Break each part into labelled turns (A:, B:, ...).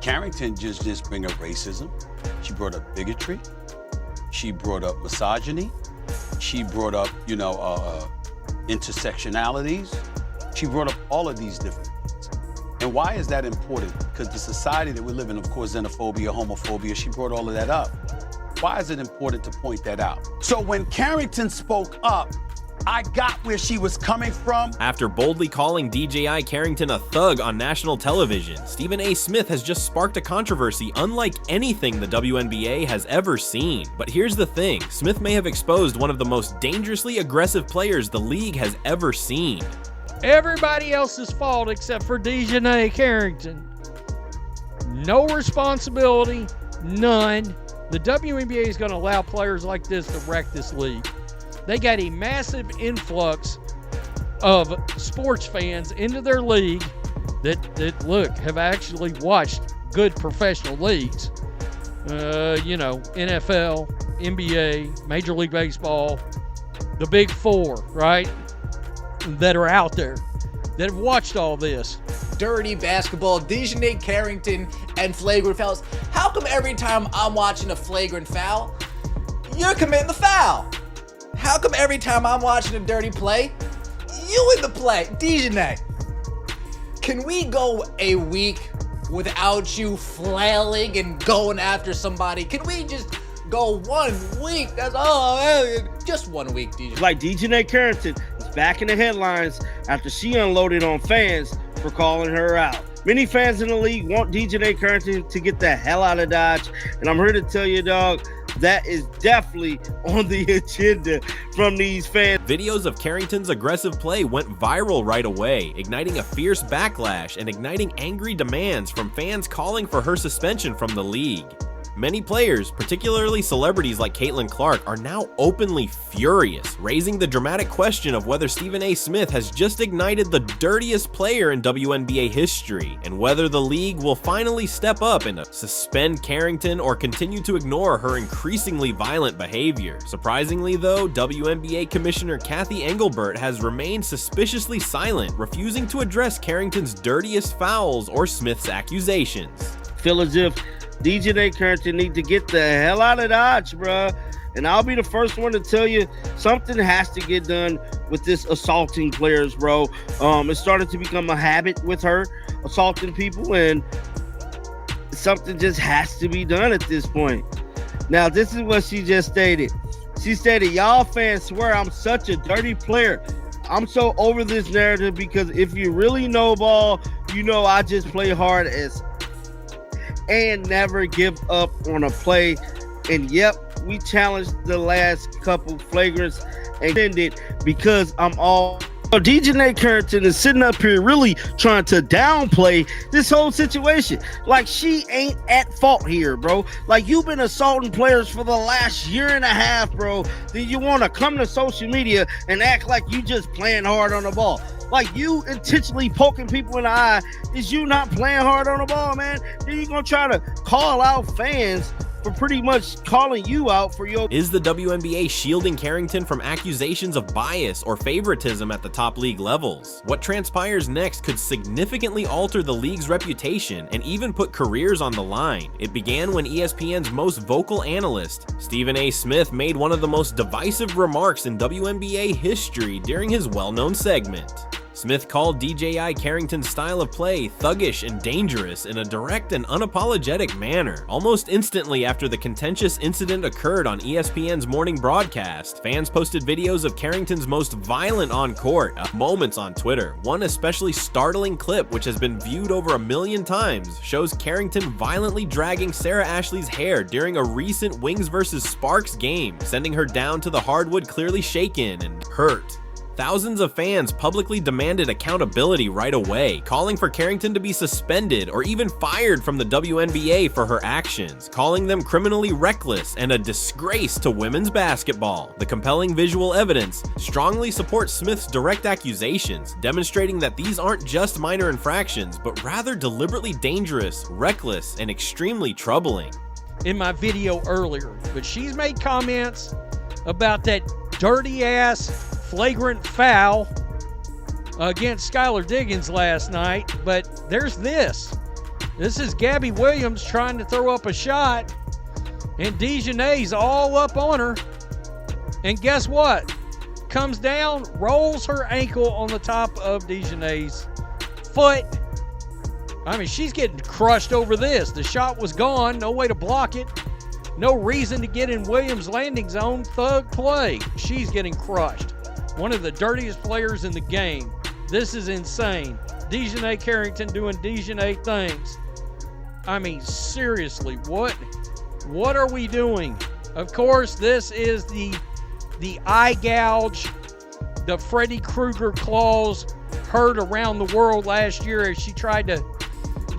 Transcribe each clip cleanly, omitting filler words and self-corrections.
A: Carrington just bring up racism. She brought up bigotry. She brought up misogyny. She brought up, intersectionalities. She brought up all of these different things. And why is that important? Because the society that we live in, of course, xenophobia, homophobia, she brought all of that up. Why is it important to point that out? So when Carrington spoke up, I got where she was coming from.
B: After boldly calling Dijonai Carrington a thug on national television, Stephen A. Smith has just sparked a controversy unlike anything the WNBA has ever seen. But here's the thing, Smith may have exposed one of the most dangerously aggressive players the league has ever seen.
C: Everybody else's fault except for Dijonai Carrington. No responsibility, none. The WNBA is going to allow players like this to wreck this league. They got a massive influx of sports fans into their league that have actually watched good professional leagues. NFL, NBA, Major League Baseball, the Big Four, right? That are out there that have watched all this.
D: Dirty basketball, Dijonai Carrington, and flagrant fouls. How come every time I'm watching a flagrant foul, you're committing the foul? How come every time I'm watching a dirty play, you in the play? Dijonai, can we go a week without you flailing and going after somebody? Can we just go 1 week? That's all, just 1 week, Dijonai.
E: Like Dijonai Carrington is back in the headlines after she unloaded on fans for calling her out. Many fans in the league want Dijonai Carrington to get the hell out of Dodge, and I'm here to tell you, dog, that is definitely on the agenda from these fans.
B: Videos of Carrington's aggressive play went viral right away, igniting a fierce backlash and igniting angry demands from fans calling for her suspension from the league. Many players, particularly celebrities like Caitlin Clark, are now openly furious, raising the dramatic question of whether Stephen A. Smith has just ignited the dirtiest player in WNBA history, and whether the league will finally step up and suspend Carrington or continue to ignore her increasingly violent behavior. Surprisingly though, WNBA Commissioner Kathy Engelbert has remained suspiciously silent, refusing to address Carrington's dirtiest fouls or Smith's accusations.
E: Feel as if Dijonai Carrington need to get the hell out of Dodge, bruh. And I'll be the first one to tell you something has to get done with this assaulting players, bro. It started to become a habit with her assaulting people, and something just has to be done at this point. Now, this is what she just stated. She stated, y'all fans swear I'm such a dirty player. I'm so over this narrative because if you really know ball, you know I just play hard as and never give up on a play. And yep, we challenged the last couple flagrants and ended because I'm all. Dijonai Carrington is sitting up here really trying to downplay this whole situation. Like she ain't at fault here, bro. Like you've been assaulting players for the last year and a half, bro. Then you want to come to social media and act like you just playing hard on the ball. Like you intentionally poking people in the eye is you not playing hard on the ball, man. Then you gonna try to call out fans for pretty much calling you out for your...
B: Is the WNBA shielding Carrington from accusations of bias or favoritism at the top league levels? What transpires next could significantly alter the league's reputation and even put careers on the line. It began when ESPN's most vocal analyst, Stephen A. Smith, made one of the most divisive remarks in WNBA history during his well-known segment. Smith called Dijonai Carrington's style of play thuggish and dangerous in a direct and unapologetic manner. Almost instantly after the contentious incident occurred on ESPN's morning broadcast, fans posted videos of Carrington's most violent on-court moments on Twitter. One especially startling clip, which has been viewed over 1 million times, shows Carrington violently dragging Sarah Ashley's hair during a recent Wings vs. Sparks game, sending her down to the hardwood clearly shaken and hurt. Thousands of fans publicly demanded accountability right away, calling for Carrington to be suspended or even fired from the WNBA for her actions, calling them criminally reckless and a disgrace to women's basketball. The compelling visual evidence strongly supports Smith's direct accusations, demonstrating that these aren't just minor infractions, but rather deliberately dangerous, reckless, and extremely troubling.
C: In my video earlier, but she's made comments about that dirty ass flagrant foul against Skylar Diggins last night, but there's this. This is Gabby Williams trying to throw up a shot, and Dijonai's all up on her. And guess what? Comes down, rolls her ankle on the top of Dijonai's foot. I mean, she's getting crushed over this. The shot was gone, no way to block it. No reason to get in Williams' landing zone. Thug play. She's getting crushed. One of the dirtiest players in the game. This is insane. Dijonai Carrington doing Dijonai things. I mean, seriously, what are we doing? Of course, this is the eye gouge, the Freddy Krueger claws heard around the world last year as she tried to,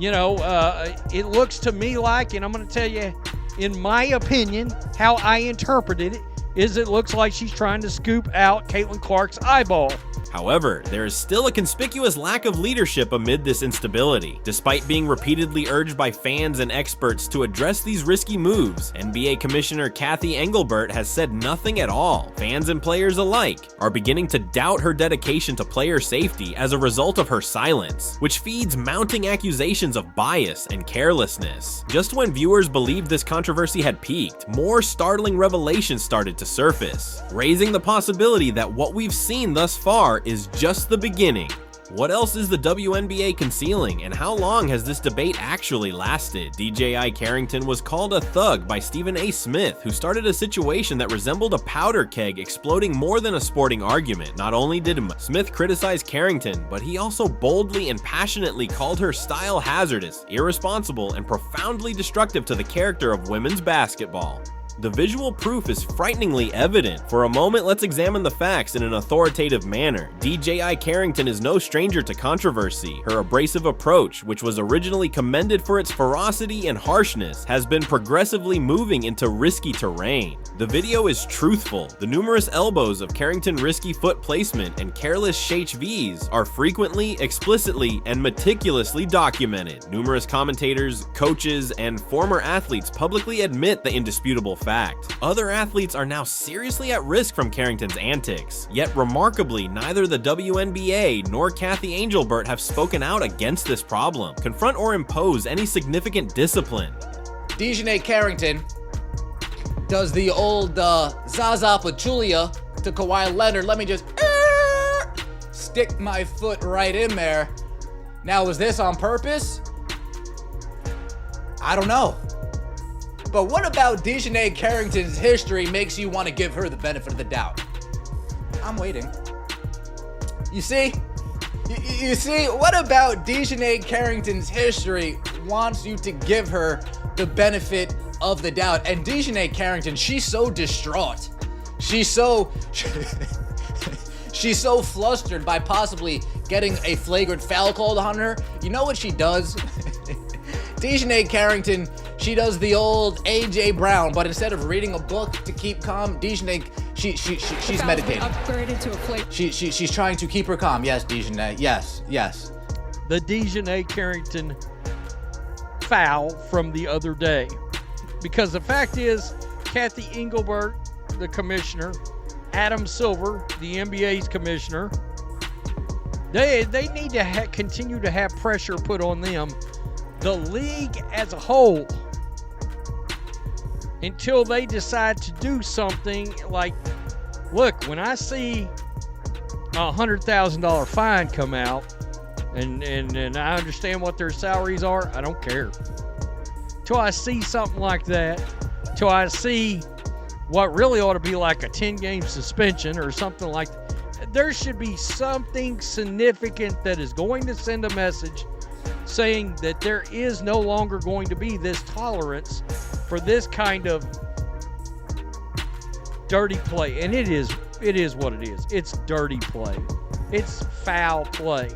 C: it looks to me like, and I'm going to tell you, in my opinion, how I interpreted it, is it looks like she's trying to scoop out Caitlin Clark's eyeball.
B: However, there is still a conspicuous lack of leadership amid this instability. Despite being repeatedly urged by fans and experts to address these risky moves, NBA Commissioner Kathy Engelbert has said nothing at all. Fans and players alike are beginning to doubt her dedication to player safety as a result of her silence, which feeds mounting accusations of bias and carelessness. Just when viewers believed this controversy had peaked, more startling revelations started to surface, raising the possibility that what we've seen thus far is just the beginning. What else is the WNBA concealing, and how long has this debate actually lasted? Dijonai Carrington was called a thug by Stephen A. Smith, who started a situation that resembled a powder keg exploding more than a sporting argument. Not only did Smith criticize Carrington, but he also boldly and passionately called her style hazardous, irresponsible, and profoundly destructive to the character of women's basketball. The visual proof is frighteningly evident. For a moment, let's examine the facts in an authoritative manner. Dijonai Carrington is no stranger to controversy. Her abrasive approach, which was originally commended for its ferocity and harshness, has been progressively moving into risky terrain. The video is truthful. The numerous elbows of Carrington risky foot placement and careless HVs are frequently, explicitly, and meticulously documented. Numerous commentators, coaches, and former athletes publicly admit the indisputable fact. Other athletes are now seriously at risk from Carrington's antics, yet remarkably, neither the WNBA nor Kathy Engelbert have spoken out against this problem, confront or impose any significant discipline.
D: Dijonai Carrington does the old Zaza Pachulia to Kawhi Leonard. Let me just stick my foot right in there. Now, was this on purpose? I don't know. But what about Dijonai Carrington's history makes you want to give her the benefit of the doubt? I'm waiting. You see? You see? What about Dijonai Carrington's history wants you to give her the benefit of the doubt? And Dijonai Carrington, she's so distraught. She's so flustered by possibly getting a flagrant foul called on her. You know what she does? Dijonai Carrington, she does the old AJ Brown, but instead of reading a book to keep calm, Dijonai, she's meditating.
F: Upgraded to a plate.
D: She's trying to keep her calm. Yes, Dijonai. Yes.
C: The Dijonai Carrington foul from the other day. Because the fact is, Kathy Engelbert, the commissioner, Adam Silver, the NBA's commissioner, they need to continue to have pressure put on them, the league as a whole, until they decide to do something like, look, when I see a $100,000 fine come out, and I understand what their salaries are, I don't care. Till I see something like that, till I see what really ought to be like a 10-game suspension or something like that, there should be something significant that is going to send a message saying that there is no longer going to be this tolerance for this kind of dirty play. And it is what it is. It's dirty play. It's foul play.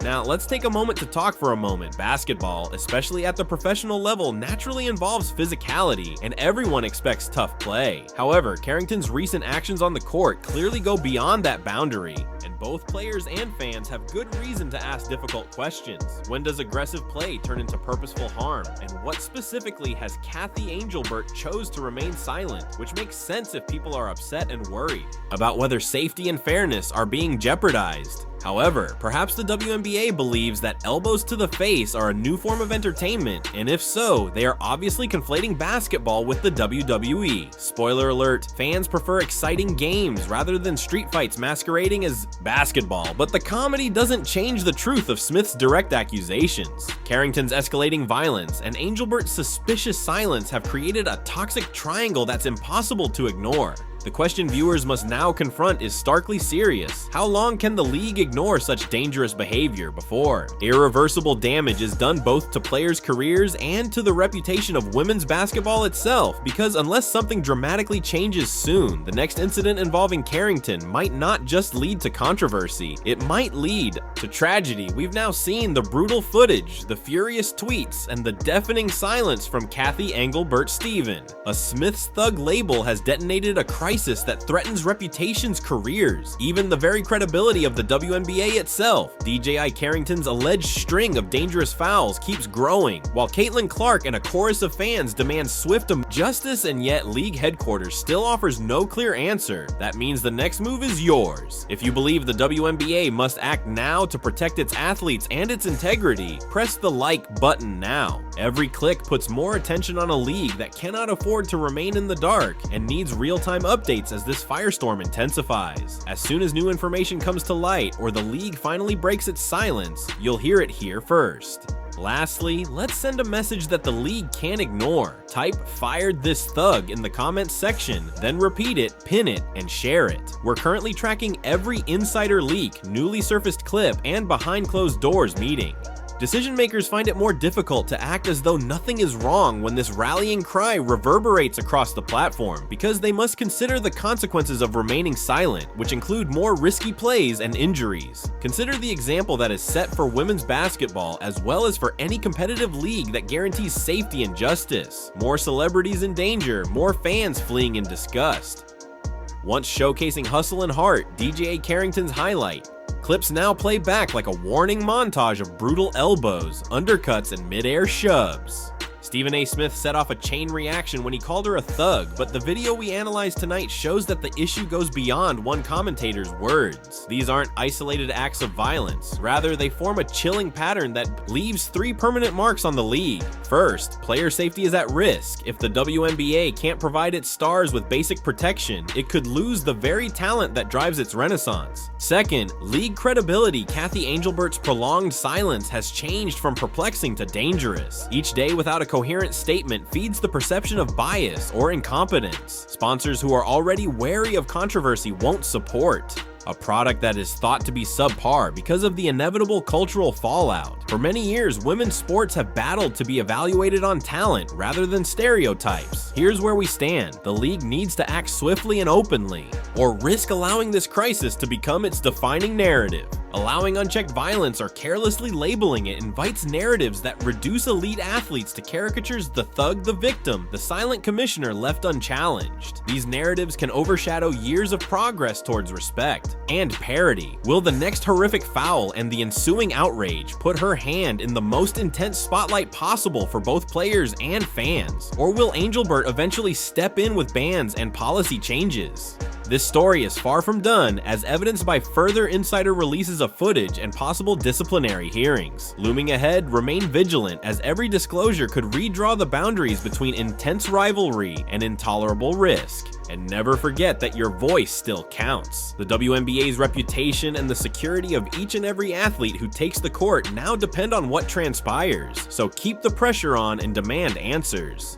B: Now, let's take a moment to talk for a moment. Basketball, especially at the professional level, naturally involves physicality, and everyone expects tough play. However, Carrington's recent actions on the court clearly go beyond that boundary, and both players and fans have good reason to ask difficult questions. When does aggressive play turn into purposeful harm? And what specifically has Kathy Engelbert chose to remain silent, which makes sense if people are upset and worried about whether safety and fairness are being jeopardized? However, perhaps the WNBA believes that elbows to the face are a new form of entertainment, and if so, they are obviously conflating basketball with the WWE. Spoiler alert, fans prefer exciting games rather than street fights masquerading as basketball, but the comedy doesn't change the truth of Smith's direct accusations. Carrington's escalating violence and Angelbert's suspicious silence have created a toxic triangle that's impossible to ignore. The question viewers must now confront is starkly serious. How long can the league ignore such dangerous behavior before irreversible damage is done both to players' careers and to the reputation of women's basketball itself? Because unless something dramatically changes soon, the next incident involving Carrington might not just lead to controversy, it might lead to tragedy. We've now seen the brutal footage, the furious tweets, and the deafening silence from Kathy Engelbert-Steven. A Smith's Thug label has detonated a crisis that threatens reputations, careers, even the very credibility of the WNBA itself. Dijonai Carrington's alleged string of dangerous fouls keeps growing, while Caitlin Clark and a chorus of fans demand swift justice, and yet league headquarters still offers no clear answer. That means the next move is yours. If you believe the WNBA must act now to protect its athletes and its integrity, press the like button now. Every click puts more attention on a league that cannot afford to remain in the dark and needs real-time updates as this firestorm intensifies. As soon as new information comes to light or the league finally breaks its silence, you'll hear it here first. Lastly, let's send a message that the league can't ignore. Type "fired this thug" in the comments section, then repeat it, pin it, and share it. We're currently tracking every insider leak, newly surfaced clip, and behind closed doors meeting. Decision makers find it more difficult to act as though nothing is wrong when this rallying cry reverberates across the platform, because they must consider the consequences of remaining silent, which include more risky plays and injuries. Consider the example that is set for women's basketball as well as for any competitive league that guarantees safety and justice. More celebrities in danger, more fans fleeing in disgust. Once showcasing hustle and heart, Dijonai Carrington's highlight. Clips now play back like a warning montage of brutal elbows, undercuts, and mid-air shoves. Stephen A. Smith set off a chain reaction when he called her a thug, but the video we analyzed tonight shows that the issue goes beyond one commentator's words. These aren't isolated acts of violence. Rather, they form a chilling pattern that leaves 3 permanent marks on the league. First, player safety is at risk. If the WNBA can't provide its stars with basic protection, it could lose the very talent that drives its renaissance. Second, league credibility. Kathy Engelbert's prolonged silence has changed from perplexing to dangerous. Each day without a coherent statement feeds the perception of bias or incompetence. Sponsors who are already wary of controversy won't support a product that is thought to be subpar because of the inevitable cultural fallout. For many years, women's sports have battled to be evaluated on talent rather than stereotypes. Here's where we stand. The league needs to act swiftly and openly, or risk allowing this crisis to become its defining narrative. Allowing unchecked violence or carelessly labeling it invites narratives that reduce elite athletes to caricatures: the thug, the victim, the silent commissioner left unchallenged. These narratives can overshadow years of progress towards respect and parity. Will the next horrific foul and the ensuing outrage put her hand in the most intense spotlight possible for both players and fans? Or will Engelbert eventually step in with bans and policy changes? This story is far from done, as evidenced by further insider releases of footage and possible disciplinary hearings. Looming ahead, remain vigilant, as every disclosure could redraw the boundaries between intense rivalry and intolerable risk. And never forget that your voice still counts. The WNBA's reputation and the security of each and every athlete who takes the court now depend on what transpires, so keep the pressure on and demand answers.